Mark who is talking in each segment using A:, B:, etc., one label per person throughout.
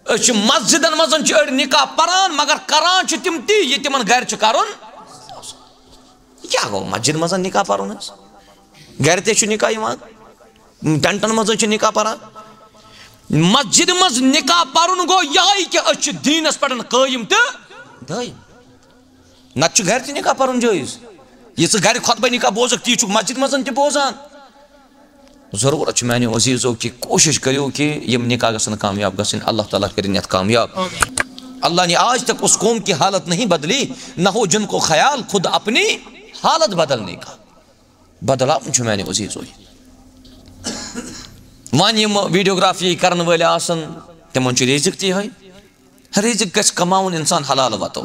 A: मस्जिदन मजन अड़ निकाह परान मगर करान तिम ती ये तिमन घर करुन क्या गो मस्जिद मजन निकाह परुन घर ते निकाह टेंटन मज निकाह परान मस्जिद मज निकाह परुन गो यही कि दीनस पे कायम तो दायम नत घर ते निकाह परुन जायज ये घर खुतबा निकाह बोजक ती मस्जिद मजन ते बोजान जरूरत मानो अजीजों की कोशिश करो कि यम निकाह गसन कामयाब गसन अल्लाह ताला करें यत कामयाब। अल्लाह ने आज तक उस कौम की हालत नहीं बदली न हो जिनको ख्याल खुद अपनी हालत बदलने का बदला मानो अजीजों वन यम वीडियोग्राफी करने वाले आसन तिमन रिजिक ती रिजिक गछ कमाउन इंसान हलाल वतो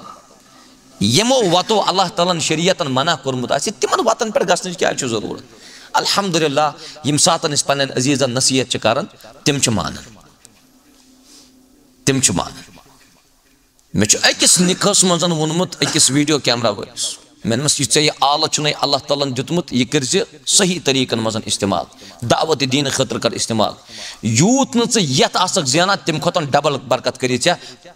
A: यमो वतो अल्लाह ताला शरीयतन मना कोरमुत आसे तिमन वतन पे गसन क्या जरूरत अल्हम्दुलिल्लाह यम सातन इस पन्न अजीजन नसीहत करान तिम मानन मे अकिस निकाहस मजन वोनमुत अकिस वीडियो कैमरा वलिस मेनमस ये आल अल्लाह ताला दितमुत यह कर सही तरीकन मजन इस्तेमाल दावत दीन खतर कर इस्तेमाल यूत न यत आसक जना तम खोतन डबल बरकत कर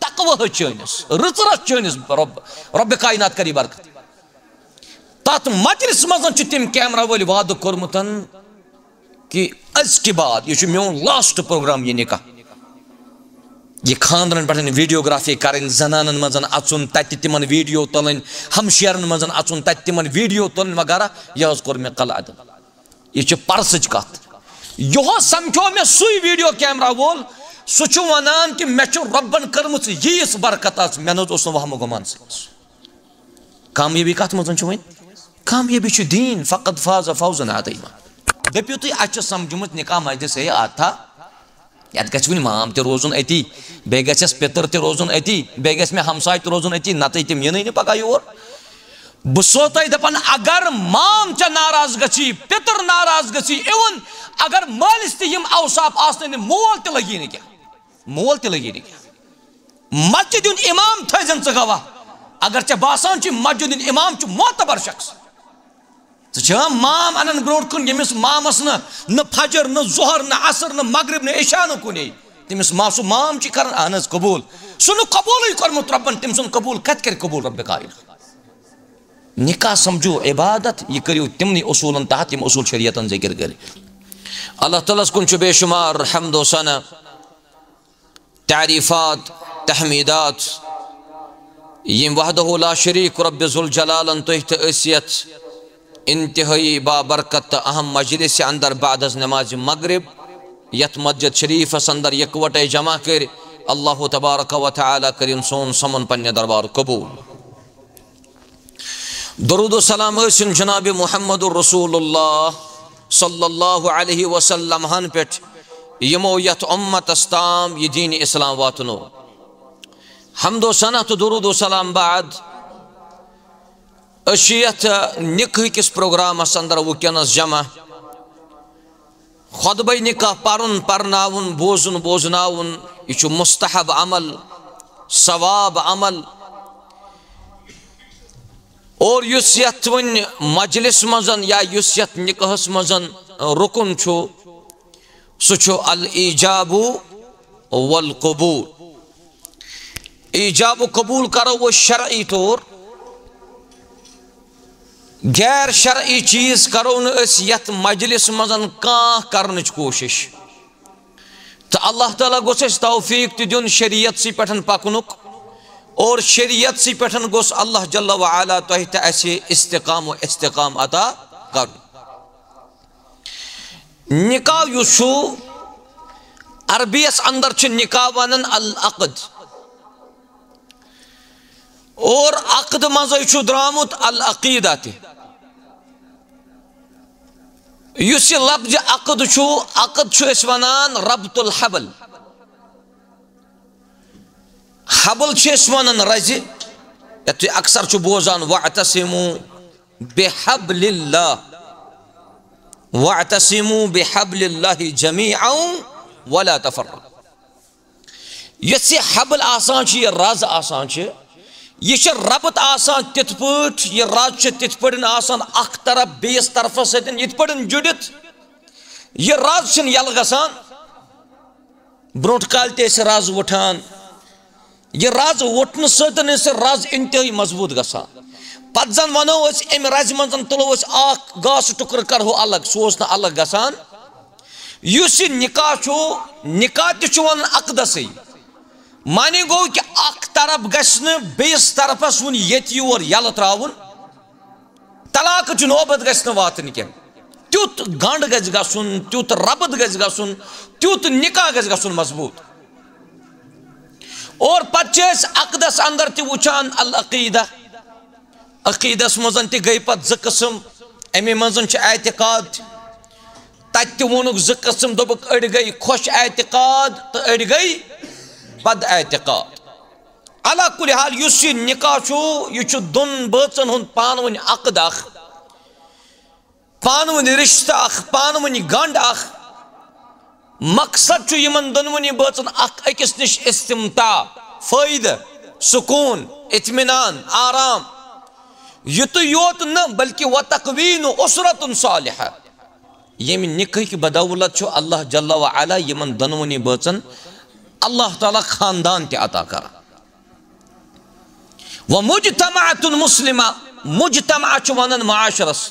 A: तकवा चनिस रच चनिस रब कायनात करी बरकत तथ मजलिस मजन तम कैमरा वल वाद कोरमुत कि अज के बाद यह मोन लास्ट प्रोग्राम यह निकाह यह खानदन पे वीडियोग्राफी करें जनानन मजन अचुन तत तिमन वीडियो तुलन हमशेरन मजन अचुन तत तिमन वीडियो तुलन वगैरह यह कोर मे कल अद यह परसच कत यो समझो मे सुई वीडियो कैमरा वोल सह वनान कि मे रब्बन कर्मुच यीस बरकत मे नस वहम गुमान कामयाबी कत मजन वन कामयाबी दीन फ़क़त फ़ाज़ फ़ौज़न अज़ीमा दपियो तुम अच्छे समझमुत निकाह मजलिस है आता यत गछ वन माम ते रोजुन अति बे गछस पितर ते रोजुन अति बे गछ मे हमसाय ते रोजुन अति नत तम यन पगह योर बह सो तुम दपान अगर माम चे नाराज गछी पितर नाराज गछी इवन अगर मालिस ते यम औसाफ आसने मोल ते लगी न क्या मोल ते लगी न क्या मस्जिद इमाम थजन च गवाह अगर चे बासान मस्जिद इमाम मोतबर शख्स माम अनन ब्रोट कुन यमिस मामस न फजर न जोहर न असर न मगरिब न इशा न कुन तमिस मासु माम कर अहन कबूल सुन कबूल कर्मुत रब्बन तम सुन कबूल कत कर कबूल रब कायनात निकाह समझो इबादत यह करो तिमन उसूलन तहत यम उसूल शरीयतन जिक्र कर अल्लाह ताला कुन बेशुमार हम्दो सना तारीफात तहमीदात यम वहदहु ला शरीक रब्ब जुल जलालन तुह असियत इंतहाई बाबरकत अहम मजलिस अंदर बादस नमाज मगरिब यथ मस्जिद शरीफस अंदर यकवट जमा कर अल्लाह तबारक व तआला करिन सोन समन पन्ने दरबार कबूल दरूद सलाम हसन जनाब मुहम्मद रसूलुल्लाह सल्लल्लाहु अलैहि वसल्लम हन पे यमो यथ उम्मत अस्ताम ये दीन इस्लाम वातनो हमदो सना तो दरूद सलाम बाद अशियत निकाह किस प्रोग्राम अंदर वुकनस जमा खुतबा निकाह परुन परनाउन बोजुन बोजनाउन यह मुस्तहब अमल सवाब अमल और युस यथ वन मजलिस मजन या युस यथ निकाहस मजन रुकन सह अल ईजाबु वल कबूल ईजाब कबूल करो वो शरई तौर गैर शरई चीज करो यथ मजलिस मजन कां करन कोशिश तो अल्लाह ताला गोस तौफीक दिन शरीयत सी पे पकनुक और शरीयत सी पे गोस अल्लाह जल्ल व अला तुह इस्तिकाम अता कर निकाह युस अरबियस अंदर निकाह वन अल अक़द और अक़द मज द्रामुत अल अक़ीदा युस लफ्ज अक़द वनान रब्तुल हबल हबल वनान रज ये अक्सर बोजान वअतसिमु बिहब्लिल्लाहि जमीअन वला तफर्रक़ू ये हबल आसान ये रज आसान यह रबत आसान तिथ पट यह रज तिथ पट आसान अख तरफ बेस तरफ सतन यथ पट जुड़ित यह रज यल गसान ब्रोट काल ते रज उठान यह रज वोटन सतन रज इंतहाई मजबूत गसान पत जन वनो अमि रज मन तुलो गास टुकर करो अलग सह अलग गसान युस निकाह निकाह वन अकदस माने गो कि अख तरफ गि बेस तरफस वन ये योर यल त्रावन तलाक नौबत गि वातन कह तुत गंड गुन तुत रबत गुन तुत निकाह गुन मजबूत और पे अकदस अंदर तुचान अल अकीदा अकीदस मज गई पे ज कस्म अमे मज एतिकाद तत वोनुक ज कस्म दोबुक अड़ गई खुश एतिकाद तो अड़ गई बद एतिकाद अला कुल हाल युस निकाह यह दोन बचन हुंद पान वन अकद पान वन रिश्ता पान वन गंड मकसद यमन दोनवनी बचन अकिस निश इस्तिमता फायद सुकून इत्मीनान आराम युत योत न बल्कि व तकवीन उसरतुन सालिहा यम निकाह बदौलत अल्लाह जल्ल व अला यमन दोनवनी बचन अल्लाह ताला खानदान ते अता कर व मुजतमाअतुन मुस्लिमा मुजतमा वनन मुआशरस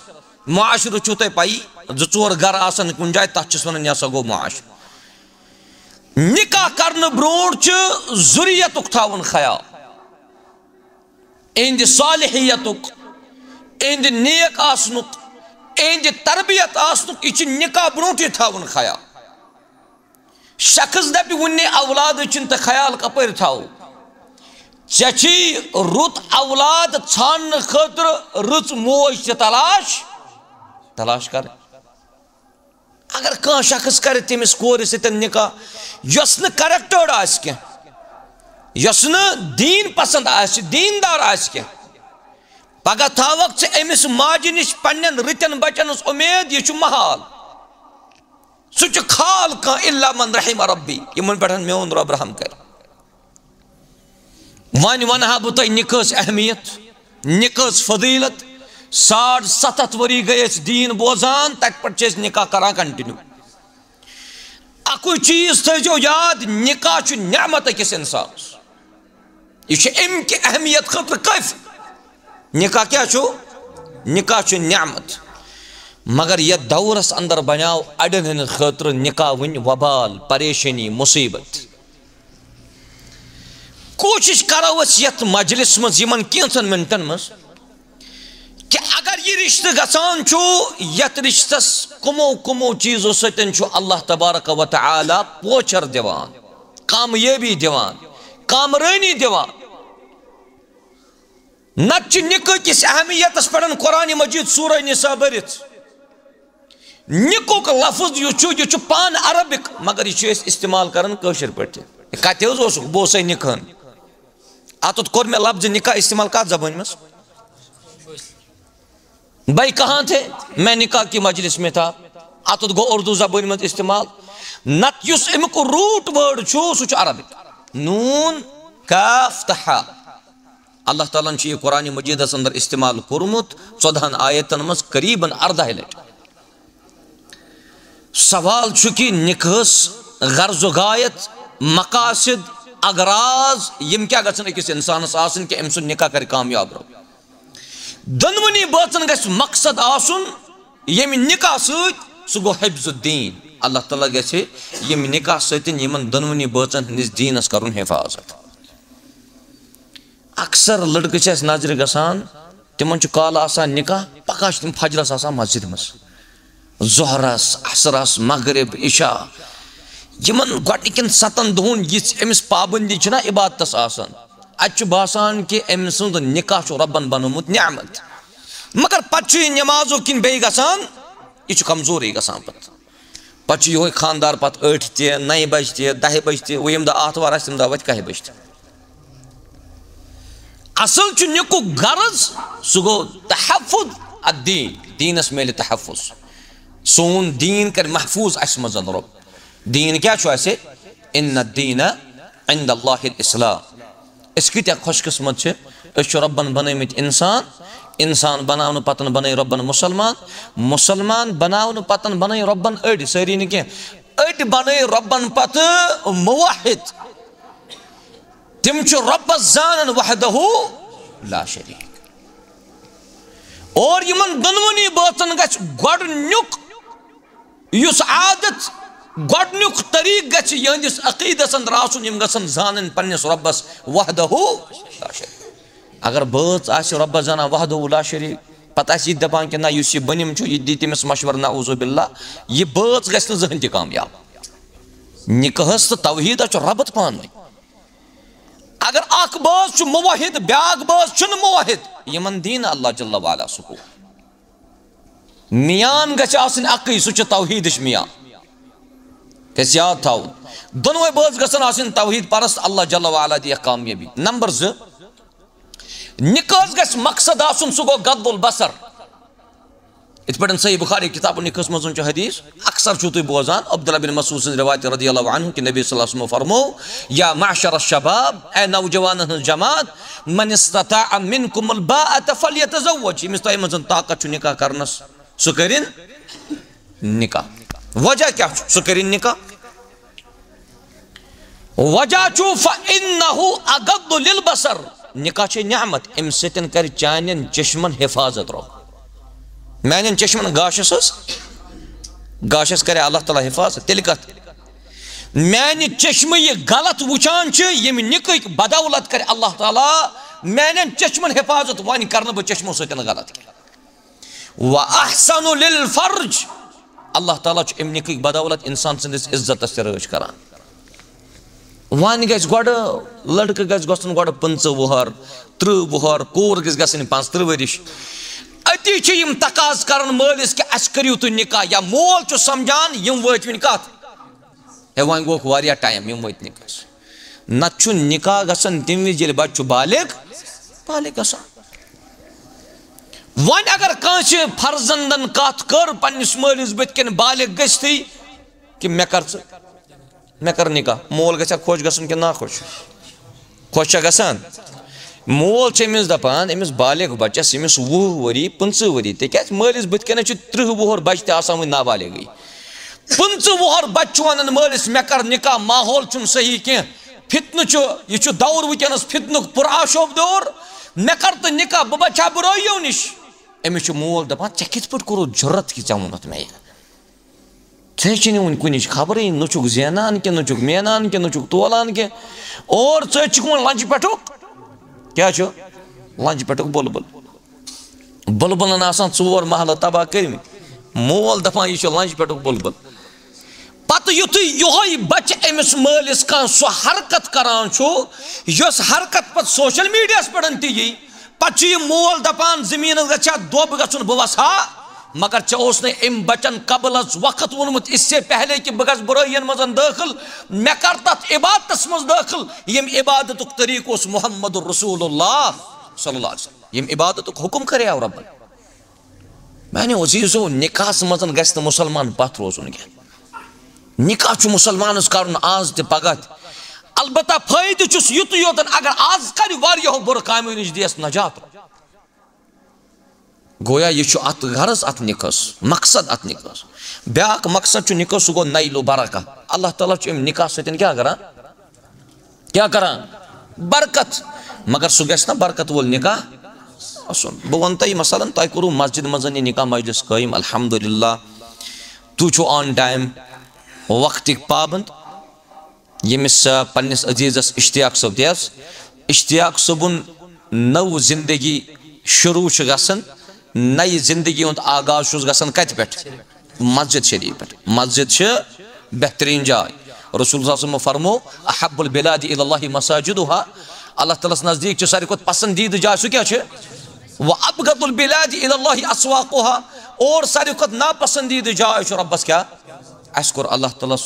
A: मुआशर तुह पई जोर गर आसन कुन जाय तथ वन यह गो मुआशर निकाह करने ब्रोट जुरियतुक थावन ख्याल इहंद सालिहियतुक इहंद नेक आसनुक इहंद तरबियत आसनुक यह निकाह ब्रोट थावन ख्याल शख्स दप वुन्ने औलाद तो ख्याल कपर थाव ची रुत औलाद छान खतर रुच मोज तलाश तलाश कर अगर कह शख्स कर तमिस कोर सत निकाह यस न करेक्टर्ड आस कह यस न दीन पसंद आस दीनदार आस कह पगह थावक अमिस माज निश पन्न रितन बचन उम्मीद यह महाल सह खाल कह इल्ला मन रहिम रब्बी यमन पे मेन रब रहम कर वन वनहा बह तुह निकाह अहमियत निकाह फजीलत 7.5 वरी गए दीन बोजान तक पे निकाह करा कंटिन्यू अकु चीज थो याद निकाह नेमत अकिस इंसान यह अम कि अहमियत खतर कफ निकाह क्या निकाह नेमत मगर यह दौरस अंदर बनाव अड़न हंद खतर निकाह वन वबाल परेशानी मुसीबत कोशिश करो यथ मजलिस मज कैंसन मिनटन मज कि अगर यह रिश्ते गसान यथ रिश्तस कमो कमो चीजों सतन अल्लाह तबारक व तआला पोचर दिवान कामयाबी दिवान कामरानी दिवान नत निकाह किस अहमियतस पढ़न कुरान मजीद सूरह निसा बरित निकुक लफ्ज यह पान अरबिक मगर यह इस्तेमाल कर कशर पे कत बह निकाह अत कोर मे लफ्ज निकाह इस्तेमाल कत जबान मज भाई कहाँ थे मैं निकाह की मजलिस में था अत गो उर्दू जबान मज इस्तेमाल नत युस अमुक रूट वर्ड सह अरबिक नून काफ तहा अल्लाह ताला ने यह कुरान मजीदस अंदर इस्तेमाल कोरमुत 14 आयतन मज करीबन 14 लट सवाल कि निकाहस गर्ज गायत मकासद अगराज यम क्या गसन अकिस इंसानस आसन कि अम सुन निकाह कर कामयाब रो दोनवनी बचन गस मकसद आसुन यम निकाह सह गो हिफ्जुद्दीन अल्लाह ताला गसे यम निकाह सतन यमन दोनवनी बचन हंदिस दीनस करुन हिफाजत अक्सर लड़के नजर गसान तिमन काल आसान निकाह पका तिम फजरस आसान मस्जिद मज जोहरस असरस मगरिब इशा यमन गोडनिकन 7 दोहन अमिस पाबंदी ना इबादतस आसान अत बासान कि अम सुंद निकाह रब्बन बनोमुत नेमत मगर पे नमाजों किन बे गसान यह कमजोर गसान पे यो खानदार पे 8 ते 9 बज ते 10 बज ते वो यम दह आतवार तम दह वत 1 बज असल निकु गर्ज सह गो तहफ़ुज़ अद्दीन दीनस मेल तहफ़ुज़ सोन दीन कर महफूज अस मज रब दीन क्या इन दीन इंदल्लाहिल इस्लाम अस कत्या खुशकिस्मत रब्बन बनमित इंसान इंसान बनावन पतन बन रब्बन मुसलमान मुसलमान बनावन पतन बन रब्बन अड़ सारी न अड़ बन रब्बन पत मुवाहिद तिम रब्बस जानन वहदहु ला शरीक और यमन दोनवनी बातन गछ गोडनुक युस आदत गोडनुक तरीक गछ यंदिस अकीदस अंदर आसुन यम गसन जानन पन्निस रब्बस वहदहु ला शरीक अगर बात आस रब्बस जाना वहदहु ला शरीक पता यह दपान कि ना यह बनिम यह दी तमिस मशवर नाउज़ु बिल्लाह यह बात गछ जहन तह कामयाब निकाहस तो तौहीद रबत पान अगर अख बाज मुवाहिद ब्याक बाज मुवाहिद यमन दीन अल्लाह जल्ल वाला सुकून मियान गछ आसन अक्की सु तौहीदिश मियान गछ याद थाउन दोनों बाज गसन आसन तौहीद परस्त अल्लाह जल्ल वाला दिया कामयाबी नंबर 2 निकाह गछ मकसद आसन सु गो गद्दुल बसर इत पे सही बुखारी किताब निकाह मज हदीस अक्सर छो तुम बोजान अब्दुल्लाह बिन मसूद से रिवायत रदियल्लाहु अन्हु कि नबी सल्लल्लाहु अलैहि वसल्लम फरमो या माशर शबाब ए नौजवान जमात मन इस्तताअ मिनकुमुल बाअत फलयतज़व्वज इमिस तय मज ताकत छु निकाह करनस सु करिन निकाह वजह क्या सु करिन निकाह वजह छु फइन्नहु अगद्दु लिल बसर निकाह छ निअमत इम सतन कर चानन चश्मन हिफाजत रो मान चश्मन गाशस करे अल्लाह ताला हिफाजत तेल कत मान चश्म यह गलत वुचान यम निक बदौलत करे अल्लाह ताला मान चश्मन हिफाजत वन कर चश्मो सतन गलत व अहसनु लिल फर्ज अल्लाह ताला अम निक बदौलत इंसान सदिस इज्जत रच कर वन गज गो लड़के गज गो 15 वुहर 30 वुहर कोर गज 35 वरिश अति तकाज कर मालिस कि अस करू तुम निकाह या मोल समझान यम वत वन कत हे वन गो वारिया टाइम यम वत निकाह नत निकाह गसन तम विज बच्चे बालिग गसन वन अगर कांस फर्जंदन कत कर पन्निस मालिस बतकन बालिग गस्थी कि मे कर निकाह मोल गसा खुश गसन कि ना खुश गसान मोल अमिस दपान अमिस बालिग बच्चस अमिस 20 वरी 15 वरी तक मालिस बतकन 30 वुहर बच्चे आसान वन नाबालिग 15 वुहर बच्चे वन मालिस मे कर निकाह माहौल सही कह फितन यह दौर वनस फितन पुराशोब दौर मे कर तो निकाह बह बचा बुराइयों निश अमिस मोल दपान ऐ कित पे कोर जरूरत कि ऐ वोनत मे वे वन कुन खबर नुक जेनान कि नुक मेनान कि नुक तोलान कह और वन लंच पेटुक क्या लंच पेटुक बुलबुलन आसान 4 महल तबाह कर मोल दपान यह लंच पेटुक बुलबुल पत युथ यो बच्चे अमिस मालिस कह सो हरकत करान यस हरकत पे सोशल मीडिया पे ती पे मोल दपान जमीन गा दोब गुन बह वसा मगर चोस न अम बचन कबल वक्त वोनमुत इससे पहले कि बह बुराइन मज दाखिल मे कर तथ इबादत मज दाखिल यम इबादत तरीक मुहम्मद रसूलुल्लाह सल्लल्लाहु अलैहि वसल्लम यम इबादत हुक्म करे रब्बन मानो अजीजो निकाह मज गस मुसलमान पथ रोजुन कह निकाह मुसलमान कर आज त पगह अलबत्ता फायदे युत योतन अगर आज कर बुर काम नश दियस नजात गोया यह अत गरज अत निकाह मकसद अत निकाह ब्याक मकसद निकाह सह गो नैलो बरका अल्लाह ताला निकाह सतन क्या करान बरकत मगर सह गस ना बरकत वोल निकाह आसन बह वन तुम मसलन तुम करू मस्जिद मज निकाह मजलिस कायम अल्हम्दुलिल्लाह तु ऑन टाइम वक्त पाबंद यमिस पन्निस अजीजस इश्तियाक सब दियस इश्तियाक सबुन नव जिंदगी शुरू गसन नई जिंदगी हुंद आगाज गसन कत पे मस्जिद शरीफ पे मस्जिद बेहतरीन जाय रसूल फरमो अहब्बुल बिलादि इलल्लाहि मसाजिदुहा अल्लाह ताला नजदीक सारी खुद पसंदीद जाय सह क्या व अबगदुल बिलादि इलल्लाहि अस्वाकुहा और सारी खुद नापसंदीद जाय रब्बस क्या अस कोर अल्लाह ताला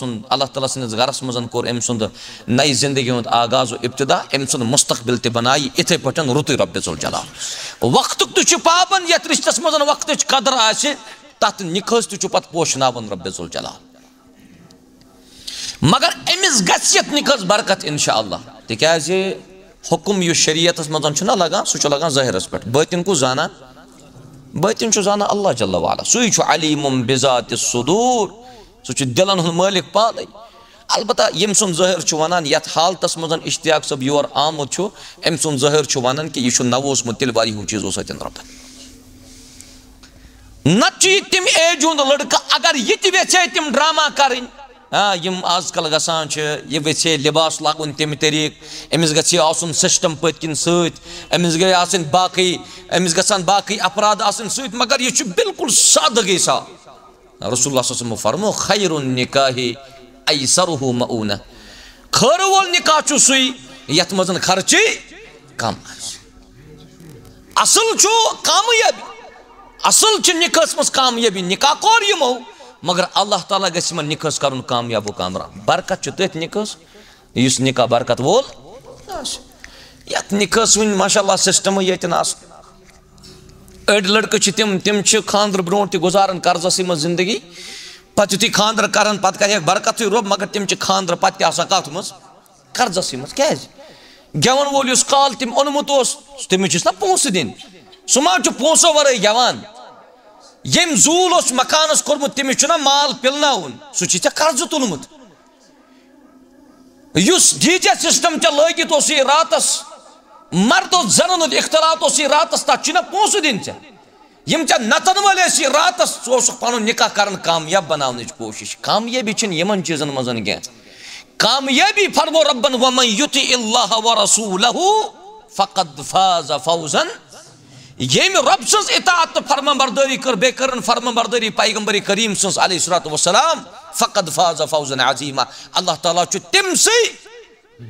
A: सन्दिस गरस मज कोर अम सुंद नई जिंदगी हुंद आगाज इब्तिदा अम सुंद मुस्तकबिल ते बनाई इथे पटन रुत रब्बुल जलाल वक्त तुछ पाबन यत रिश्तस मज वक्त कदर आसे तथ निकाह तुछ पत पोशनावन रब्बुल जलाल मगर अमिस गत निकाह बरकत इंशाअल्लाह तिकाज हुक्म यह शरीयत मज लगा सह लगा ज़ाहिरस पे बातिन को जाना अल्लाह जल्ल वाला सु अलीमुम बिज़ातिस सुदूर सह दिलन हुंद मालिक पान अलबत्ता यम सुन ज़ाहिर छु वनान यथ हालतस मजन इश्तियाक सब योर आमुद छु एम सुन ज़ाहिर छु वनान कि यह नवोस मुतिल वारी हूँ चीज़ों से रबन नची तिम एज हुंद लड़का अगर ये वेचे तिम ड्रामा करें यम आजकल गसान यह वेचे लिबास लागुन तम तरीक अमिस गि आसन सिस्टम पत्किन समिस गई बाकी अमिस गसान बाकी अपराध आसन सत मगर यह बिल्कुल सादगी सा रसूलुल्लाह फरमो खैरुन निकाहि ऐसरुहु मऊना खर वोल निकाह छु सुई यथ मजन खर्ची कम असल छु कामयाबी असल छु निकाह मस कामयाबी निकाह कोर यमो मगर अल्लाह ताला गस मन निकाह करन कामयाब कामरान बरकत छु तथ निकाह युस निकाह बरकत वोल यथ निकाह वन माशाअल्लाह सिस्टम यतन आस अड़ लड़के तिम खानदर ब्रो गुजारान कर्जस मज जिंदगी पे यु खानदर कर पे बरकत रोब मगर तिम खानदर पे कत मज कर्जस मज क्या गेवन वोल काल तिम ओनमुत तमिस ना पोस दिन सह मा पोसो वर गेवान यम जूल मकानस कोर्मुत तमिस ना माल पिलनाउन सह कर्ज तुलमुत डीजे सिस्टम लगित रातस मर्द जन इख्तलात रातस तथ पोस दिन यम नतन वाले रातस पन निकाह कर कामयाब बनाने कोशिश कामयाबी यमन चीजन मजन क्या कामयाबी फरमो रब्बन वमन युतिइल्लाह व रसूलहु फक़द फाज़ फौज़न यम रब सज इताअत फरमाबरदारी कर बे करन फरमाबरदारी पैगंबर करीम सज अलैहिस्सलातु वस्सलाम फक़द फाज़ फौज़न अज़ीमा अल्लाह ताला तिम से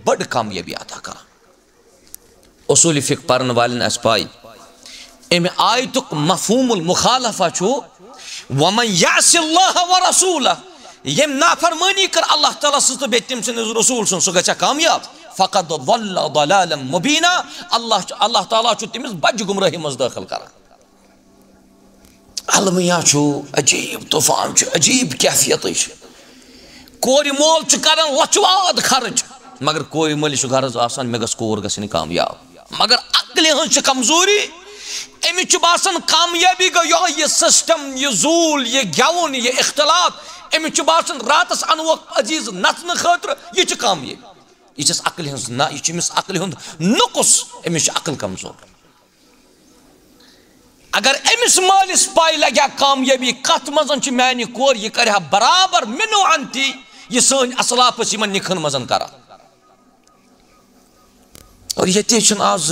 A: बड़ कामयाबी अता कर उसूल फिक पढ़न वालन अस पाई अमे आयतुक मफहूमुल मुखालफा छु वमन यासिल्लाह व रसूलह यम नाफरमानी कर अल्लाह ताला सज बे तिम सन रसूल सन सो गचा कामयाब फक़द ضل ضلاला मुबीना अल्लाह ताला छु तिमिस बज गुमराही मज दाखिल कर अलमिया छु अजीब तूफान छु अजीब कैफियत छु कोरि मोल छु करन लचवाद खर्च मगर कोरि मोल छु गरज आसान मे गस कोर गसिन कामयाब मगर अक्ल हज कमजोरी अमिस बासान कामयाबी गो ये सिस्टम ये जूल ये गेवन ये इख्तलाफ अमिस बासान रातस अनवो अजीज नचन खतर यह कामयाबी यह अक्ल हज ना यह अक्ल हुंद नुकुस अमिस अक्ल कमजोर अगर अमिस मालिस पाई लग्या कामयाबी कत मजन मानि कोर यह कर बराबर मिनो अंति यह सन असलाफ यमन निखन मजन करा और ये आज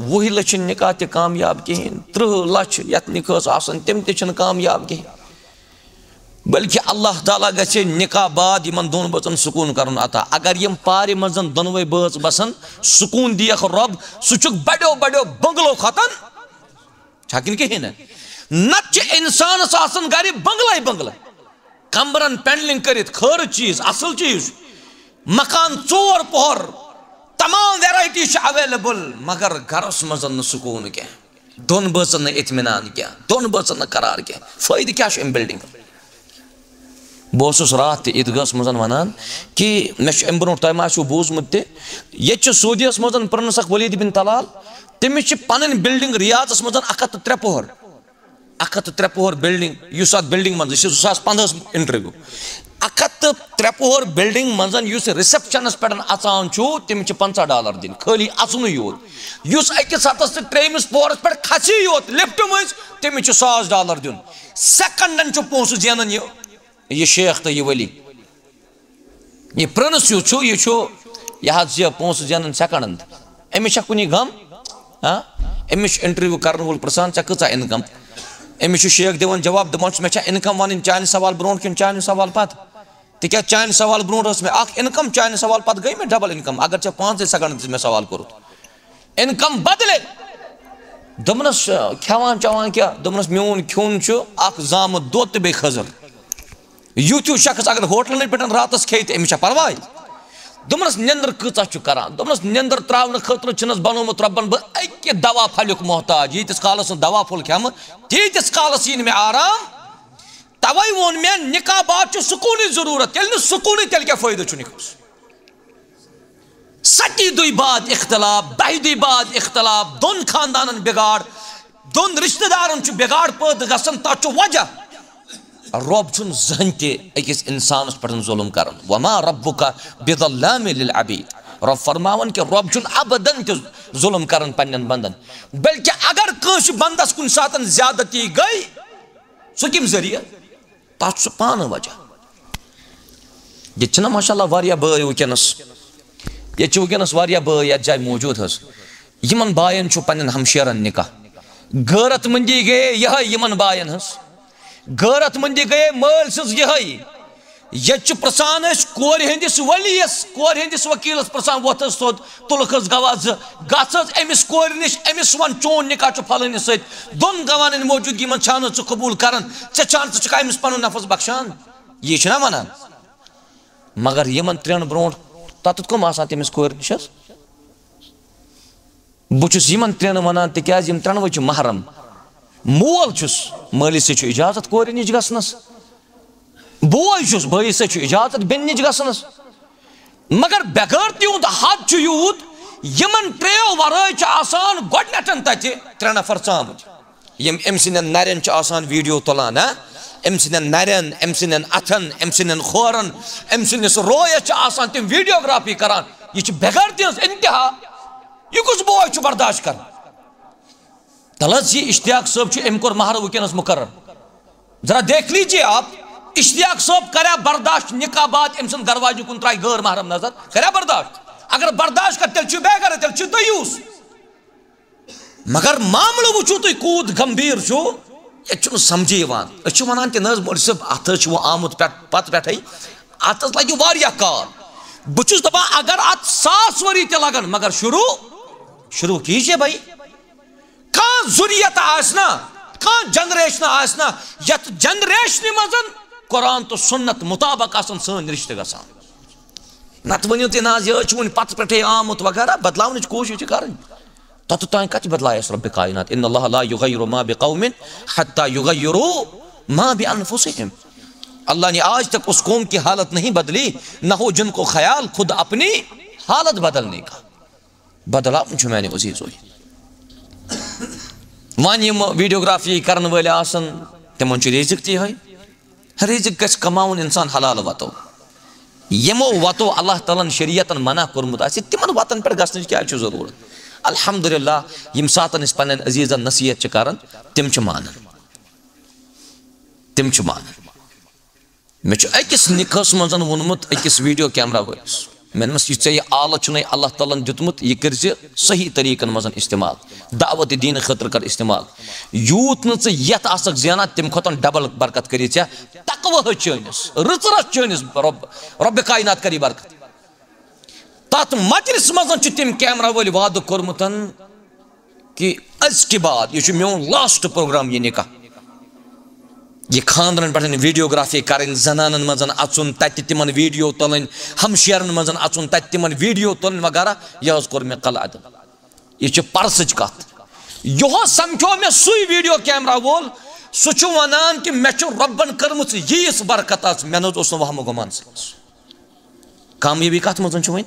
A: 20 लक्ष निकाह ते कामयाब कहें 30 लक्ष यथ निकाह आसन तम ते कामयाब कहें बल्कि अल्लाह ताला गछे निकाह बाद यमन दोन बचन सुकून करन अता अगर यम पारे मजन दोनवे बच बसन सुकून दियख रब सुचुक बड़ो बड़ो बंगलो खतन छकिन कहें नच इंसान आसन गारी बंगला बंगला कमरन पेंडलिंग करित खर चीज असल चीज मकान 4 पहर तमाम वेराइटी अवेलेबल मगर घरस मजन सुकून क्या दोन बचन इत्मीनान क्या दोन बचन करार क्या फायदे क्या बिल्डिंग बस रात ईदगाह मजन वनान कि मे ब्रो तुम आसो बूजमुत ये सऊदियस मजन प्रिंस वलीद बिन तलाल तमिस पन बिल्डिंग रियाज मजन 103 पहर 103 पहर बिल्डिंग युस बिल्डिंग मज 2015 इंटरव्यू 103 पहर बिल्डिंग मजन युस रिसेप्शनस पे अचान तम $50 दिन खाली अचन योत युस अकिस हथस त्रेमिस पहरस पे खसी योत लिफ्ट मज तमिस $100 दिन सेकंडन पोस जेनन यह शेख तो यह वली यह प्रिंस यह पोस जेनन सेकंडन अमिस कुन गम अमिस इंटरव्यू कर वोल प्रसान ऐ कचा इनकम अमिस शेख दिवान जवाब दपान मे इनकम वन चान सवाल ब्रो कि चान सवाल पत तिक चान सवाल ब्रो मे इनकम चान सवाल पत गई मे डबल इनकम अगर 5 सेकंड मे सवाल कोर इनकम बदले दमनस खेवान चवान क्या दमनस मोन खोन जाम दो तो बे खजर यूथ शख्स अगर होटल पे रातस खे अमिस परवाह दमनस निंदर कचा करान दमनस निंदर त्रावन खतर बनोमुत रबन बह अकि दवा फलुक मोहताज यीतिस कालस दवा फुल खेम तीतिस कालस यी मे आराम तवे वोन मे निकाह बाद सुकून जरूरत सुकून तेल क्या फायदा निकाह सटी दुई बाद इख्तलाफ 10 दुई बाद इख्तलाफ दोन खानदान बिगाड़ दोन रिश्तेदार बिगाड़ पैद गसन तथ वजह रब छुन जहन ते अकिस इंसानस पे जुल्म करन वमा रब्बुका बिज़ल्लामि लिल अबीद रब फरमावन कि रब छुन अबदन ते जुल्म करन पन्नन बंदन बल्कि अगर कंस बंदस कुन सातन ज्यादती गई सो किम जरिया तथ पान वजह ये छना माशाअल्लाह वारिया बाय वकनस ये वकनस वारिया बाय या जाय मौजूद हस यमन बायन छु पन्नन हमशेरन निकाह गैरत मंदी गए यह यमन बायन हस गैरत मंदी गए मल सज ये प्रसान कोर हंदिस वलियस कोर हंदिस वकीलस प्रसान वोथस सोद तुलखस गवाज गस अमिस कोर निश अमिस वन चोन निकाह छु फलन सत दोन गवान मौजूदगी मन छान च कबूल करन च छान च अमिस पन नफस बख्शान ये छना वनान मगर यमन त्रेन ब्रोट तत कम आसान तमिस कोर निश बुचुस यमन त्रेन वनान तिक्याज यम त्रेनवे छु महरम मोल छुस मालिस से इजाजत कोर निश गसनस बोय छुस भाई से इजाजत बेन निश गसनस मगर बगैर तिहुद हद छु यूत यमन त्रेयो वराय च आसान गोडनटन तत त्रे नफर चाम यम एमसिन नरन च आसान वीडियो तुलान एमसिन नरन एमसिन अथन एमसिन खोरन एमसिन रोय च आसान तिम वीडियोग्राफी करान ये छ बगैर तिहस इंतहा ये कुछ बोय छु बर्दाश्त कर तलस ये इश्तियाक साहब छु एम कोर महर वकनस मुकर्रर जरा देख लीजिए आप इश्तियाक साहब करा बर्दाश्त निकाह बाद एम सन दरवाजे कुन त्राय गैर महरम नजर करा बर्दाश्त अगर बर्दाश्त कर तेल छु बेगर तेल छु दयूस मगर मामलो वुचु तुय कूद गंभीर छु ये छु समझी यवान छु वनान ते नज मोर सब अथ छु वो आमुत पत बैठै अत लगे वारिया कार बुचुस दबा अगर अत 100 वरी ते लगन मगर शुरू कीजिए भाई का जुरियत आसना का जनरेशन आसना यत जनरेशन मजन कुरान तो सुन्नत मुताबिक आसन सन रिश्ते गसान नत वनियो ते नाज ये छु पत पेठे आमुत वगैरह बदलावन की कोशिश करन तत ताई कत बदलायस रब कायनात इन्नल्लाह ला युगय्यिरु मा बिकौमिन हत्ता युगय्यिरु मा बिअनफुसिहिम अल्लाह ने आज तक उस कौम की हालत नहीं बदली न हो जिनको ख्याल खुद अपनी हालत बदलने का बदला छु मैंने अजीज होई वन यम वीडियोग्राफी करन वाले आसन तिमन छु रिजिक ती है रिजिक गछ कमाउन इंसान हलाल वतो यमो वतो अल्लाह ताला शरीयतन मना करमुत आसे तिमन वतन पर गसन क्या छु जरूरत अल्हम्दुलिल्लाह यम सातन इस पन्न अजीजन नसीहत च करन तिम छु मानन मे छु अकिस निकास मजन वनमुत अकिस वीडियो कैमरा वलिस मेनमस ये आल छु अल्लाह ताला दितमुत ये कर सही तरीकन मजन इस्तेमाल दावत दीन खतर कर इस्तेमाल यूत न यत आसक जना तम खोतन डबल बरकत करी तकवा चनिस रच चनिस रब कायनात करी बरकत तत मजलिस मजन तम कैमरा वल वाद कोरमुत कि अज के बाद यह मोन लास्ट प्रोग्राम ये निकाह ये खानदरन पे वीडियोग्राफी करें जनानन मजन अचुन तत तिमन वीडियो तुलन हमशेरन मजन अचुन तत तिमन वीडियो तुलन वगैरह यह कोर मे कल अदब यह परसच कत यो समझो मे सुई वीडियो कैमरा वोल सह वनान कि मे रब्बन कर्म यीस बरकत आज मे नोस वहम गुमान कामयाबी कत मजन वन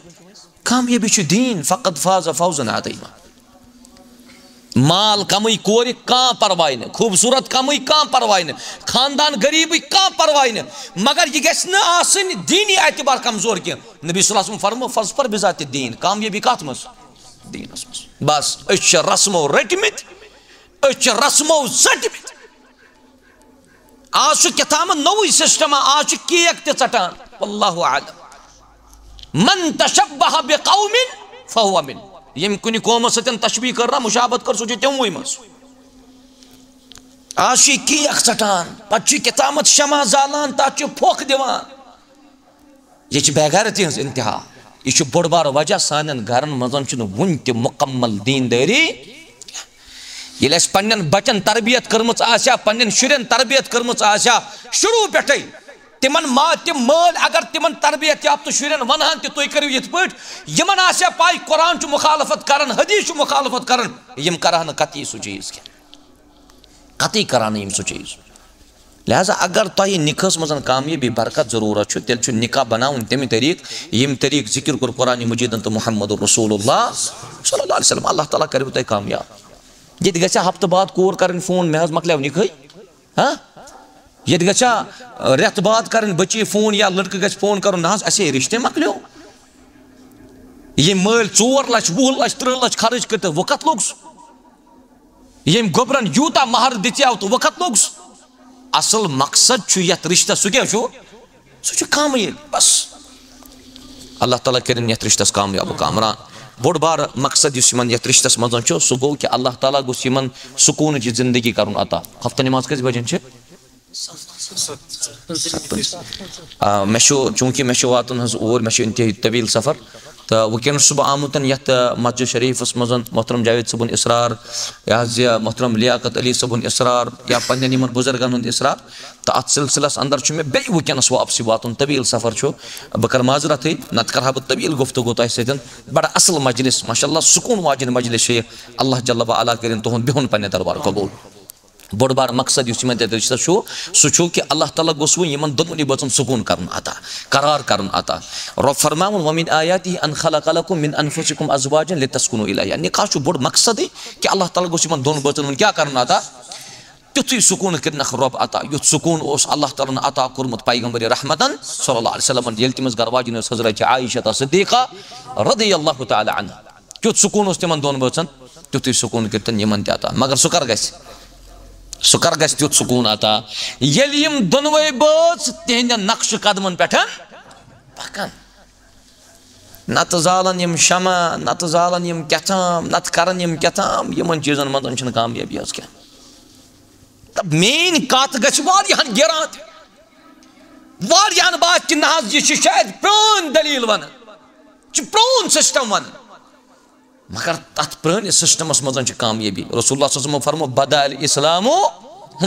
A: कामयाबी दीन फ़क़द फ़ाज़ फ़ौज़न अज़ीमा माल कम कोर कह परवाह न खूबसूरत कम कह परवाह न खानदान गरीब कह परवाह न मगर यह गि दीनी एतबार कमजोर कह नबी सल्लल्लाहु अलैहि वसल्लम फरमो फज पर बिजात दीन कामयाबी कत मज दीनस मज बस रस्मो रटमित रस्मो जटमित आज कथाम नवु सिस्टम आज केक ते चटान वल्लाहु आलम मन तशब्बह बिकौमिन फहुव मिन यम कुन कौम सतन तशबीह कर मुशाबत कर सो तमवे मज आज केक चटान पे कतामत शमा जालान तथ फोक दिवान यह बेगैरती हज इंतहा यह बोड़ बार वजह सान घरन मजन वन त मुकम्मल दीनदारी ये पन्न बचन तरबियत कर्म पन्न शुरन तरबियत कर्म शुरू पे तिमन तिम माल अगर तिमन तरबियत याफ्त शुरन वनान तुम करो ये यमन पाई कुरान मुखालफत कर हदीस मुखालफत कर यम करा कती सह चीज कती करा सह चीज लिहाजा अगर तुह निकास मज कामयाबी बरकत जरूरत तेल निकाह बनाउन तमे तरीक जिक्र कर कुरान मजीदन तो मुहम्मद रसूलुल्लाह सल्लल्लाहु अलैहि वसल्लम अल्लाह ताला करू तुम कामयाब ये गया हफ्त बाद कोर कर फोन मे मकल निकाह हाँ ये गछा रेत बाद कर बच्ची फोन या लड़के गछ फोन कर ना असे रिश्ते मकलो ये मल 4 लाख 20 लाख 3 लाख खर्च कर वो कत लोग ये गोबरन यूता महर दित्याव तो वो कत लोग असल मकसद छु यत रिश्ता सु क्या छु सु कामयाब बस अल्लाह ताला करें यत रिश्तस कामयाब कामरान बोड़ बार मकसद यत रिश्तस मज सह गो कि अल्लाह ताला गोस यमन सुकून जिंदगी कर अता हफ्ता नमाज कस बजन मे चूंकि मे वातन और मे इंतहाई तवील सफ़र तो वनस बह आमुत यथ मस्जिद शरीफस मज मोहतरम जावेद सबन इसरार यह मोहतरम लियाकत अली सबन इसरार या पन्न बुजुर्गन हूँ इसरार तो अत सिलसिलस अंदर मे बे वनस वापसी वातन तवील सफ़र बह कर माजरत नत कर बह तवील गुफ्तगू तह सत बड़ असल मजलिस माशाअल्लाह सुकून वाजिन मजलिस अल्लाह जल्ल व अला कर तुहद बिहुन पन्ने दरबार कबूल बोड़ बार मकसद रिश्ता सह कि अल्लाह ताला गोस वन दोनों बचन सुकून कर अता करार कर अता रब फरमावन वमिन आयातिही अन खलक़ लकुम मिन अनफुसिकुम अज़वाजन लितस्कुनु इलैहा निकाह बोड़ मकसद कि अल्लाह ताला गोस दोनों बचन क्या कर अता तुथु सुकून कर रब अता युथ सुकून अल्लाह ताला अता कोर्मुत पैगंबर रहमतन सल्लल्लाहु अलैहि वसल्लम ये तमिस गरवाजिन हजरत आयशा सिद्दीक़ा रज़ियल्लाहु तआला अन्हा तुथ सुकून तिमन दोन बचन तुथु सुकून कर यमन त अता मगर सह कर गस तुथ सुकून अता यम दोनवे बच तिहंद नक्श कदमन पे पकान नत जालन यम शमा नत जालन यम कथाम नत करन यम कथाम यमन चीजन मन कामयाबी क्या तब मेन कत गहन गिरान वारियान बात कि ना यह शायद प्रान दलील वन प्रान सिस्टम वन मगर तथ पुरानिस सिस्टमस मज कामयाबी रसूलुल्लाह सल्लल्लाहु अलैहि वसल्लम फरमो बदा अल इस्लामु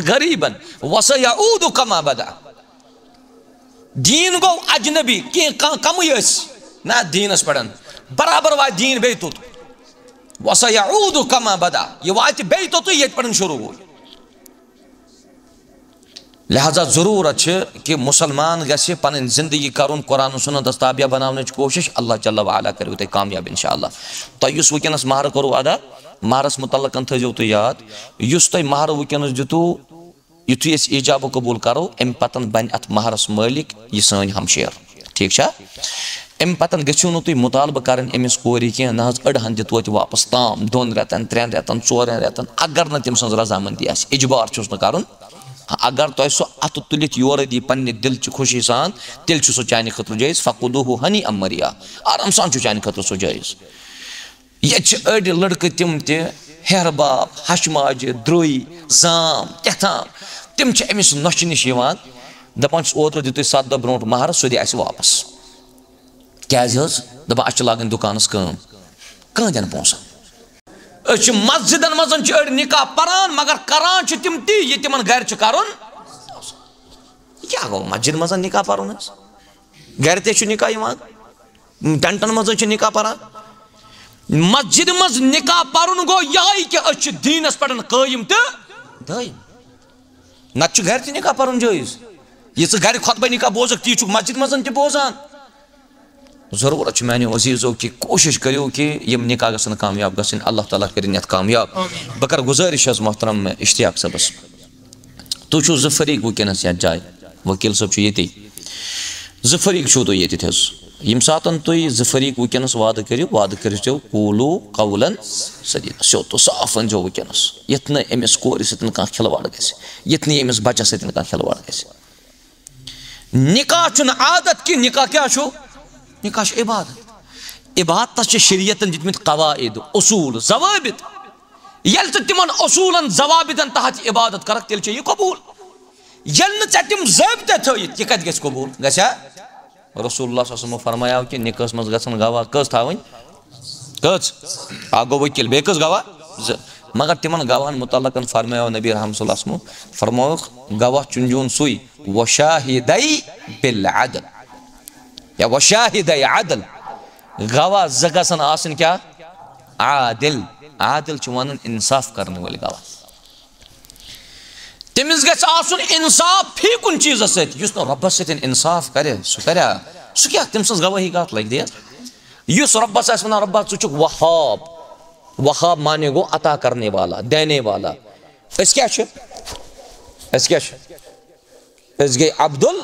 A: गरीबन वसयऊदु कमा बदा दीन गो अजनबी कम ना दीनस पड़न बराबर वा दीन बे तुत वसयऊदु कमा बदा ये वात बे तुत ये पड़न शुरू हो लिहाजा जरूरत कि मुसलमान गसे पन जिंदगी करुन कुरान सुन्नत ताबिया बनाने कोशिश अल्लाह जल्ल व अला करू तुम कामयाब इंशाअल्लाह तुस वनस महर करो अदा महरस मुतल्लकन थो तुम याद तुम महर वनस दितु युथु ईजाब कबूल करो अम पतन बन अत महरस मालिक यह सन हमशेर ठीक अम पतन गो तुम मुतालबा कर अमिस कोर कह ना अड़हन दित वापस ताम 2 रेतन 3 रेतन 4 रेतन अगर न तम सज रजामंदी इजबार चुस न कर अगर तुम सह अत तुलित योर दी पन्ने दिल खुशी सान तेल सह चान खतर जायज़ फकुदुहु हनी अमरिया आराम सान चान खतर सह जायज़ ये अड़ लड़के तम हेर बाप हशमाज द्रोई जाम कथाम तम अमिस नश नश दपान ओतर दित 7 दह ब्रोट महर सह दि वापस क्या दपान अस लागन दुकानस कहन पोसन मस्जिदन मज अड़ निकाह परान मगर करान तम ती ये तिमन घर कर क्या गो मस्जिद मज निकाह पर घर ते निकाह टेंटन मज निकाह परान मस्जिद मज निकाह पर गो यही कि दीनस पे कायम तो दायम नत घर ते निकाह पर जायज़ ये घर खुतबा निकाह बोजक ती मस्जिद मज ते बोजान जरूरत मानो अजीज़ों की कोशिश करो कि यम निकाह गसन कामयाब गसन अल्लाह ताला करें यत कामयाब बकर गुजारिश मोहतरम इश्तियाक सबस तुम ज फरीक वनस ये जाए वकील सब ये ज फरीक तुम ये यम सात तुम ज फरीक वनस वाद करो कूलू कौलन सदीद सो तो साफ अनजो वनस यत न अमिस कोर सतन कह खिलवाड़ गत न अमिस बच्चस सतन कह खिलवाड़ गह निकाह आदत कि निकाह क्या निकाह इबादत इबादत शरीयतन दितमित कवाइद उसूल जवाबित यल तिमन उसूलन जवाबितन तहत इबादत करक तेल यह कबूल यल न तिम ज़ाबिता थयित यह कत गस कबूल गसा रसूलुल्लाह सल्लल्लाहु अलैहि वसल्लम फरमाया कि निकाह मज गसन गवाह कस थावन कस आगो वकील बे कस गवाह मगर तिमन गवाहन मुतल्लकन फरमाया नबी रहमत सल्लल्लाहु अलैहि वसल्लम फरमाओ गवाह चुनजून सुई व शाहिदै बिल अदल या वह शाहिद आदल गवाह जगसन आसन क्या आदिल आदिल वन इंसाफ करने वाले गवाह तमिस गस आसन इंसाफ फी कुन चीज सत रब्बस सत इंसाफ करे सह क्या तम सज गवाही कत लग दिया रब्बस वन रब्बा चुक वहाब वहाब माने गो अता करने वाला देने वाला क्या अस गई अब्दुल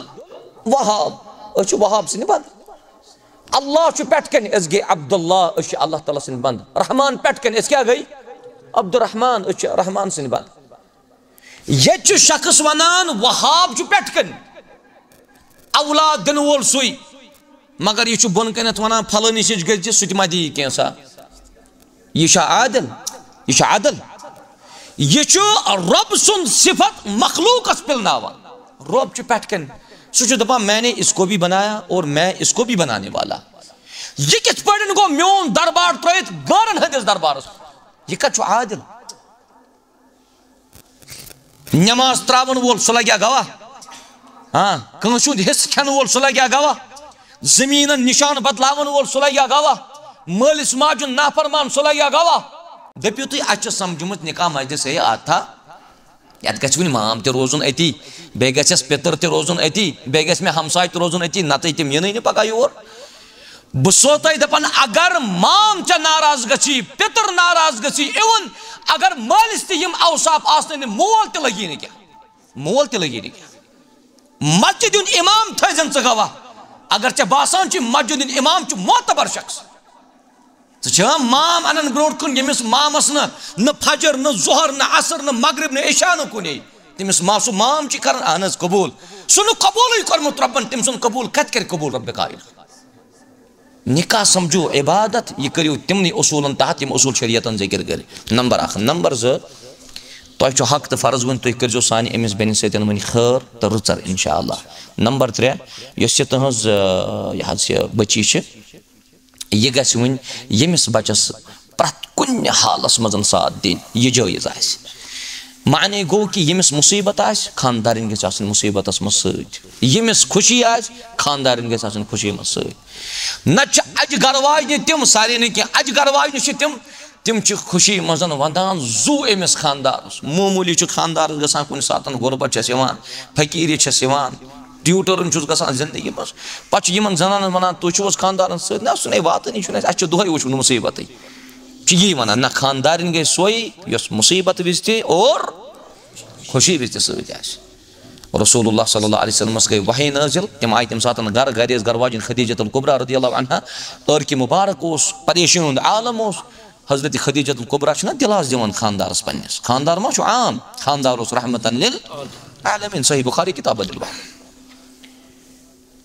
A: वहाब अस वहाब सिंह बंद अल्लाह पेट कन अस गई अब्दुल्लाह अस अल्लाह ताला सिंह बंद रहमान पेट कन अस क्या गई अब्दुर्रहमान अस रहमान सिंह बंद ये शख्स वनान वहाब पेट कन औलाद दिन वोल सुई मगर यह बोन कन वन फलानी नश गज सह मा दी कैसा यह आदिल यह अदल यह रब सुन सिफत मखलूकस पिलनावान रब पेट कन सह दपान मैंने इसको भी बनाया और मैं इसको भी बनाने वाला यह कित पे गो मोन दरबार त्रित गारन हंदिस दरबार यह कत आदिल नमाज त्रावन वोल सह लग्या गवाह हाँ कंस हिस्स खेन वोल सह लग्या गवाह जमीन निशान बदलावन वोल सह लग्या गवाह मालिस माजुन नाफरमान सह लग्या गवाह दपियो तुम अ समझमुत निकाह मजलिस है आता यत गि माम त रोजुन अति बे गस पितर त रोजुन अति बे गस मे हमसाय त रोजुन अति नत तम यन पगह योर बह सो तुम दपान अगर माम च नाराज गसी पितर नाराज गसी इवन अगर मालिस तम अवसाफ आसन मोल त लगी क्या मोल त लगी क्या मस्जिद इमाम थन च गवाह अगर चे बासान मस्जिद इमाम मोतबर शख्स माम अनन ब्रो कुन यमिस मामस न फजर न जोहर न असर न मगरिब न इशा न कुन तमिस मासु माम कर अहन कबूल सह कबूल कर्मुत रबन तम सुन कबूल कत कर कबूल रब कायल निकाह समझो इबादत यह करो तिमन उसूलन तहत यम उसूल शरीयतन जिक्र कर नंबर 1 नंबर 2 तुम हक तो फर्ज वन तुम कर सान अमिस बेन सन वन खैर तो रुचर इंशाअल्लाह नंबर 3 तुहज यह बची यह गस वन यमिस बचस प्रत कुन हालस मजन साथ दिन यह जायज माने गो कि यमिस मुसीबत खानदारन गस मुसीबत मज यमिस खुशी खानदारन गस खुशी मज न अज गरवाज तम सारे न कह अज गरवाज तम खुशी मजन वदान जू अमिस खानदारस मामूली खानदार गसान कुन सात गुरबत फकीर ट्यूटरन गसान जिंदगी मज पे जनान वन तुम खानदारन सह सुन वातन दुहै वो मुसीबत यही वन ना खानदारन गई सोई मुसीबत विज और खुशी विज रसूलुल्लाह सल्लल्लाहु अलैहि वसल्लम गई वही नाजिल तम आय तम सात घर गर गरवाजिन खदीजतुल कुबरा रदियल्लाहु अन्हा अर्क मुबारक परेशान आलम हजरत खदीजतुल कुबरा दिलास दिवान खानदारस पन्निस खानदार मा आम खानदार रहमतन लिल आलमीन सही बुखारी किताब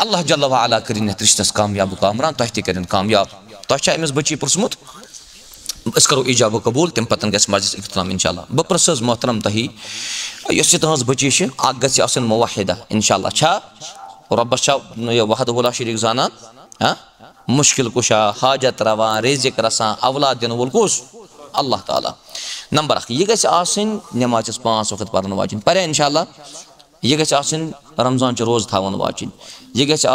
A: अल्लाह जल्ल व अला करिन रिश्तस कामयाब कामरान तुह तरिन कामयाब तुह अमिस बची पुरसमुत अस करो इजाब कबूल तम पतन गस मजलिस इख्तिताम इंशाअल्लाह बह प्रस मोहतरम तही यस तुहज बची गस मुवाहिदा इंशाअल्लाह छा रब्बस वहदहु ला शरीक जाना मुश्किल कुशा हाजत रवा रिज़्क़ रसा औलाद दिन वोल कुस अल्लाह ताला नंबर 1 यह गस नमाज 5 वक्त पढ़न वाचिन पर इंशाअल्लाह यह गस रमजान रोज थावन वाचिन यह गस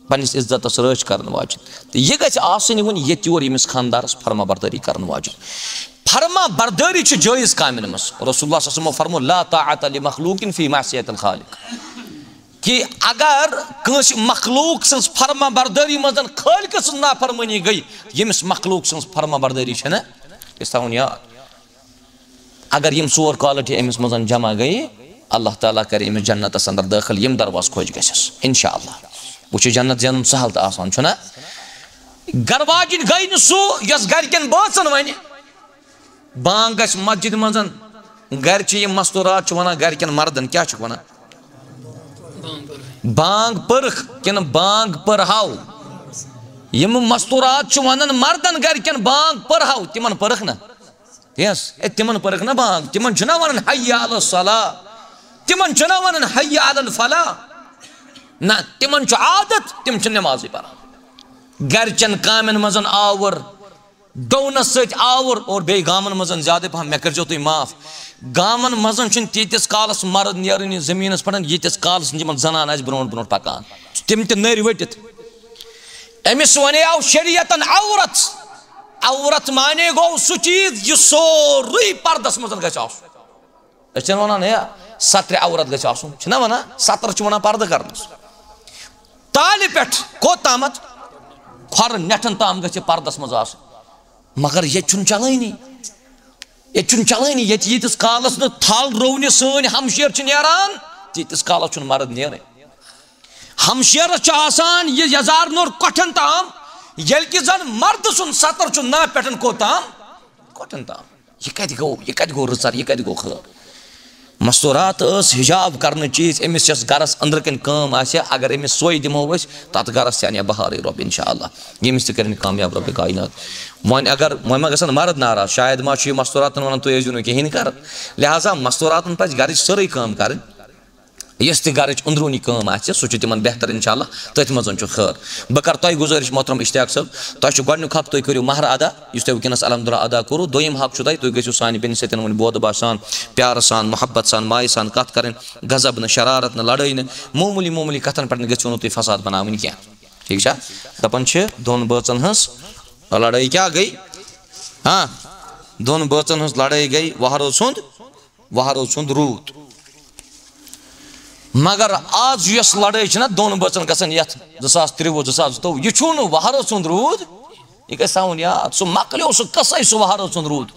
A: पन्निस इज्जतस रच कर वाचिन तो यह गन ये योर यमिस खानदारस फरमा बरदारी कर वाचिन फरमा बरदारी जायज़ कामिन मस रसूलुल्लाह सल्लल्लाहु अलैहि वसल्लम फरमो ला ताअत लि मखलूकिन फी मासियतिल खालिक कि अगर कस मखलूक सन्स फरमा बरदारी मजन खालिक सन्स नाफरमानी गई यमिस मखलूक सन्स फरमा बरदारी छना इस थावन याद अगर यम सोर क्वालिटी अमिस मजन जमा गई अल्लाह ताला कर अमिस जन्नतस अंदर दाखिल यम दरवाज खोज गसस इंशाअल्लाह वो जन्नत जन सहल तो आसान छना गरवाजिन गई न सह यस गरकन बाचन वन बांग गस मस्जिद मजन घर मस्तूरात वन गरकन मर्दन क्या वन बांग परख किन बांग परहाव यम मस्तूरात वन मर्दन गरकन बांग परहाव तिमन परख न यस तिमन परख न बांग तिमन छना वन हय्या अला सला तिमन छना वन हय्या अला फला ना तिमन आदत तिम नमाज पर गरचन कामन मजन आवर डोनस सवर और बे गामन मजन ज्यादा पहम मे कर तुम माफ गामन मजन तीतिस कालस मर्द नीर जमीनस पे यीतिस कालस तिमन जनान ब्रो ब्रो पकान तिम नर वटित अमिस वन आव शरीयतन औरत औरत माने गो सह चीज यह सोरे पर्दस मजन गस वन सत्र औरत गना वन सत्र वन पर्द कर तालि पे कोतामत खोर नेठन ताम ग पर्दस मज मगर ये चलानी ये चलानी ये यीतिस कालस न थल रोवनि सन हमशेर नान तीतिस काल मर्द नेर हमशेरस यह यजार नोर कठन ताम ये कि जन मर्द सुन सतर ना पे कोताम कठन ताम यह कत गो रचर यह कत गो खर मस्तूरात हिजाब कर चीज अमिस गरस अंदर कन कम अगर अमिस सोई दिमो तथ गरस अने बहार रब इंशाअल्लाह यमिस कर कामयाब रब कायनात वन अगर वन मा गसन मर्द नाराज शायद मा मस्तूरात वन तुम यू कहें कर लिहाजा मस्तूरात पज घर सारी काम कर यस गर अंदरूनी कम सह तिमन बेहतर इंशाअल्लाह तथ मज खैर बह कर तुम गुजारिश मोहतरम इश्तियाक सब तुम गोडनुक हक तुम करो महर अदा इस तुम वनस अलहमदुलिल्लाह अदा करो दोयम हक तुम गो सान बेन सत वो बोदबा सान प्यार सान मोहब्बत सान माय सान कत कर गजब न शरारत न लड़ाई न मामूली मामूली कथन पे गो तुम फसाद बनावन क्या ठीक है दपान दोन बचन हज लड़ाई क्या गई हाँ दोन बचन हज लड़ाई गई वहरो सुंद रूद मगर आज यस लड़ाई ना दोन बचन गसन ये 2023 2024 यह वहरो सुंद रूद यह गई सावन याद सह मकलो सह कसै सह वहरो सुंद रूद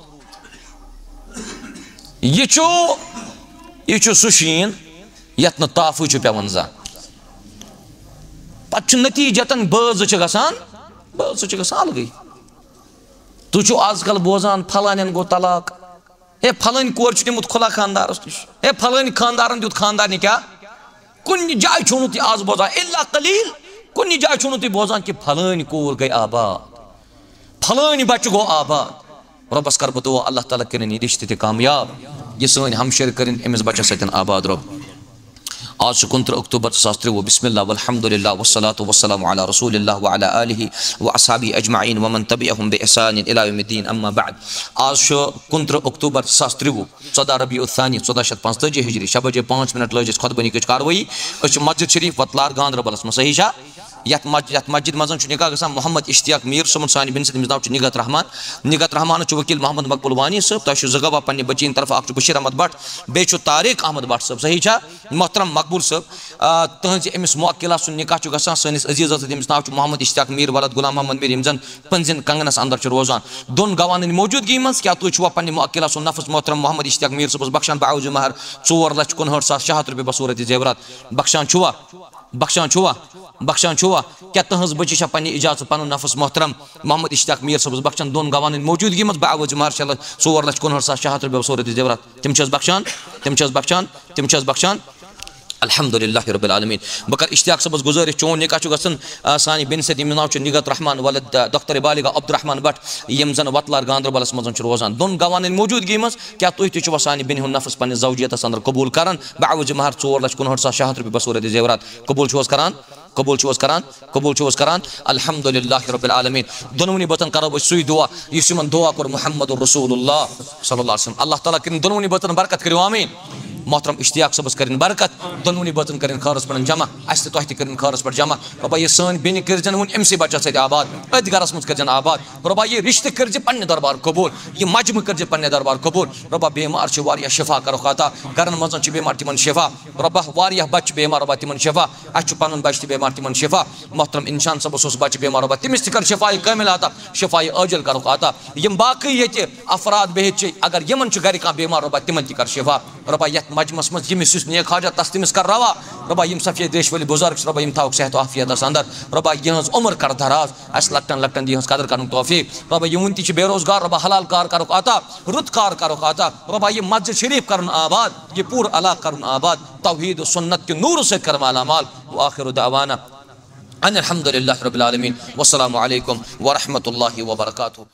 A: यह सह शीन यथ ताफ पेवान जा पे नतीजतन बज गसान अलग तुम आजकल बोजान फलान गो तलाक हे फलान कोर निमुत खुला खानदारस नश हे फलान खानदारन दुत खानदार क्या कुन जाय छो तुम आज बोजान इल्ला कलील कुन जाय छो तुम बोजान कि फलान कोर गई आबाद फलान बच्चे गो आबाद रबस कर बह दुआ अल्लाह ताला कर रिश्ते कामयाब यह सन हमशर कर अमिस बच्चस सत आबाद रब आज 29 अक्टूबर 2023 बिस्मिल्लाह वल्हम्दुलिल्लाह वस्सलातु वस्सलामु अला रसूलिल्लाह व अला आलिहि व अस्हाबी अजमाइन व मन तबिअहुम बिइहसान इला यौमिद्दीन अम्मा बाद आज 29 अक्टूबर 2023 14 रबीउल थानी 1445 हिजरी 6 बजे 5 मिनट लजिस खुतबनी की कार्रवाई मस्जिद शरीफ वतलार गांधरबलस में सही छा यथ मस्जिद मज निकाह ग मोहम्मद इश्तियाक मीर सोमन सान बिन तमिस नाव निगत रहमान वकील मोहम्मद मकबूल वानी सब तुम जगवा पे बचीन तरफ अख बशीर अहमद भट्ट बे तारिक अहमद भट्ट सब सही छा मोहतरम मकबूल सब तहज अमिस मुअक्किला सुन निकाह गसान सनिस अजीज तमिस नाव मोहम्मद इश्तियाक मीर वलद गुलाम मोहम्मद मीर जन पंजिन कंगनस अंदर रोजान दोन गवान मौजूदगी मज क्या तुम पे मुअक्किला सुन नफस मोहतरम मोहम्मद इश्तियाक मीर सबस बख्शान बावज महर 4,59,600 रुपये बसूरत जेवरात बख्शान छुआ क्या तहज बची पे इजाजत पन नफस मोहतरम मोहम्मद इश्तियाक मीर सबस बख्शान दोन गवान मौजूदगी मज बावज महर 4,59,600 रुपये बसूरत जेवरात तिम बख्शान अल्हम्दुलिल्लाह रब्बिल आलमीन बकर इश्तियाक सबस गुजारिश चोन निकाह गसन सानी बिन से नाव निगत रहमान वलद डॉक्टर बालिगा अब्दुर्रहमान भट्ट यम जन वतलार गांधरबलस मज रोजान दोन गवान मौजूदगी मज क्या तुम तुम सानी बिन नफस पे जौजियतस अंदर कबूल करान बावज महर 4,59,600 रुपये बसूरत जेवरात कबूल करान अल्हम्दुलिल्लाह रब्बिल आलमीन दोनों बतन करो सुई दुआ इस दुआ कर मुहम्मदुर रसूलुल्लाह सल्लल्लाहु अलैहि वसल्लम अल्लाह ताला कर दोनों बतन बरकत करो आमीन मोहतरम इश्तियाक सबस कर बरकत दोनों बतन कर खरस पे जमा अस कर खरस पे जमा रबा यह सन बेन कर अमसी बच्चस सत आबाद अत गरस मज कर आबाद रबा यह रिश्ते कर पे दरबार कबूल यह मजमु कर पे दरबार कबूल रबा बेमार शिफा करो अता गरन मज बेमार तिमन शिफा रबा बच्चे बेमार रबा तिमन शिफा अस पन बच्चे बेमार तिमन शिफा मोहतरम इंशान सबस बच्चे बेमार रबा तमिस कर शिफा कामिल अता शिफा अजल करो अता यम बाकी ये अफराद बेहत अगर यमन गर कह बेमार रबा तिमन कर शिफा रबा ये मजमस मज यमिस नेक हाजत तस तमिस कर रवा रबा यम सफेद देश वली बुजुर्ग रबा यम थाक सेहत आफियत अंदर रबा यहज उम्र कर दराज अस लकटन दिहस कदर कर तौफीक रबा यम ती बेरोजगार रबा हलाल कार करो अता रुत कार करो अता रबा यह मस्जिद शरीफ कर आबाद यह पूरा इलाका कर आबाद तौहीद सुन्नत के नूर से कर मालामाल व आखिर दावाना अनिल हम्दुलिल्लाहि रब्बिल आलमीन वस्सलामु अलैकुम व रहमतुल्लाहि व बरकातुहू।